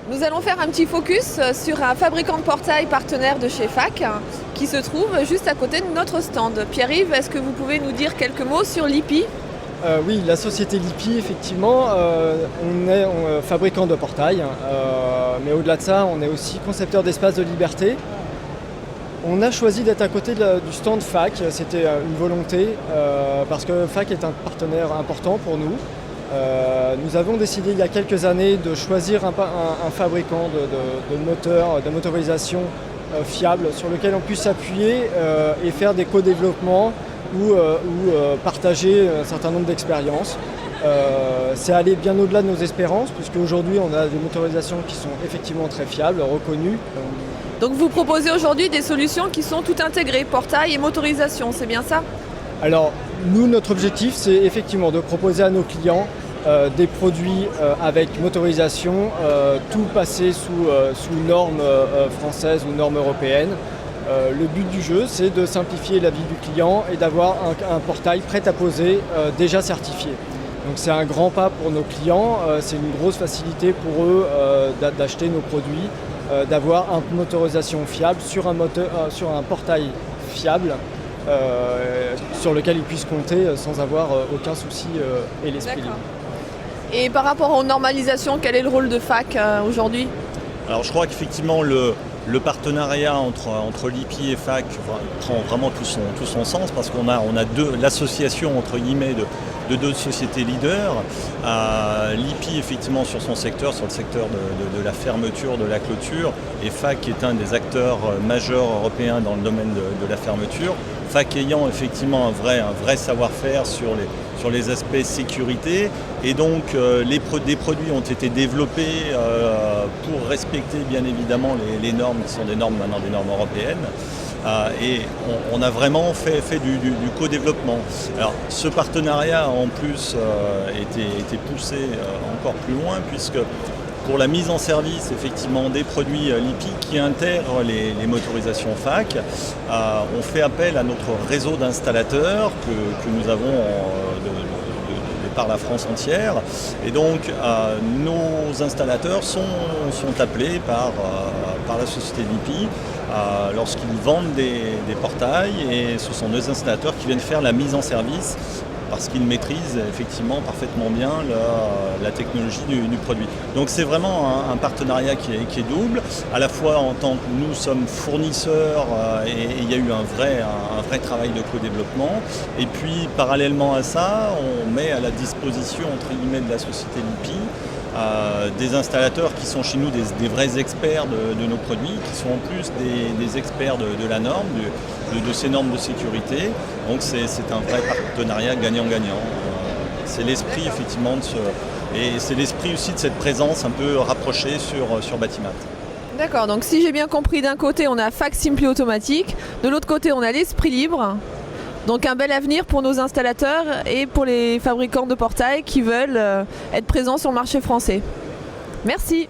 Nous allons faire un petit focus sur un fabricant de portail partenaire de chez FAC qui se trouve juste à côté de notre stand. Pierre-Yves, est-ce que vous pouvez nous dire quelques mots sur Lippi ? Oui, la société Lippi, effectivement, on est fabricant de portail, mais au-delà de ça, on est aussi concepteur d'espaces de liberté. On a choisi d'être à côté du stand FAC, c'était une volonté, parce que FAC est un partenaire important pour nous. Nous avons décidé il y a quelques années de choisir un fabricant de moteurs, de motorisation fiable sur lequel on puisse s'appuyer et faire des co-développements ou partager un certain nombre d'expériences. C'est aller bien au-delà de nos espérances, puisque aujourd'hui on a des motorisations qui sont effectivement très fiables, reconnues. Donc vous proposez aujourd'hui des solutions qui sont toutes intégrées, portail et motorisation, c'est bien ça ? Alors nous, notre objectif, c'est effectivement de proposer à nos clients des produits avec motorisation, tout passé sous normes françaises ou normes européennes. Le but du jeu, c'est de simplifier la vie du client et d'avoir un portail prêt à poser déjà certifié. Donc c'est un grand pas pour nos clients, c'est une grosse facilité pour eux d'acheter nos produits, d'avoir une motorisation fiable sur un portail fiable sur lequel ils puissent compter sans avoir aucun souci et l'esprit libre. Et par rapport aux normalisations, quel est le rôle de FAC aujourd'hui ? Alors je crois qu'effectivement le partenariat entre Lippi et FAC prend vraiment tout son sens, parce qu'on a l'association entre guillemets de deux sociétés leaders. Lippi effectivement sur son secteur, sur le secteur de la fermeture, de la clôture, et FAC est un des acteurs majeurs européens dans le domaine de la fermeture. FAC ayant effectivement un vrai savoir-faire sur les aspects sécurité, et donc des produits ont été développés pour respecter bien évidemment les normes qui sont des normes maintenant des normes européennes. Et on a vraiment fait du co-développement. Alors ce partenariat a en plus été poussé encore plus loin, puisque pour la mise en service effectivement des produits Lippi qui intègrent les motorisations FAC, on fait appel à notre réseau d'installateurs que nous avons par la France entière. Et donc nos installateurs sont appelés par la société Lippi lorsqu'ils vendent des portails, et ce sont nos installateurs qui viennent faire la mise en service, parce qu'ils maîtrisent effectivement parfaitement bien la technologie du produit. Donc c'est vraiment un partenariat qui est double, à la fois en tant que nous sommes fournisseurs et il y a eu un vrai travail de co-développement, et puis parallèlement à ça, on met à la disposition entre guillemets de la société Lippi des installateurs qui sont chez nous des vrais experts de nos produits, qui sont en plus des experts de la norme, de ces normes de sécurité. Donc c'est un vrai partenariat gagnant-gagnant. C'est l'esprit effectivement et c'est l'esprit aussi de cette présence un peu rapprochée sur Batimat. D'accord, donc si j'ai bien compris, d'un côté on a FAC Simply Automatique, de l'autre côté on a l'esprit libre. Donc un bel avenir pour nos installateurs et pour les fabricants de portails qui veulent être présents sur le marché français. Merci.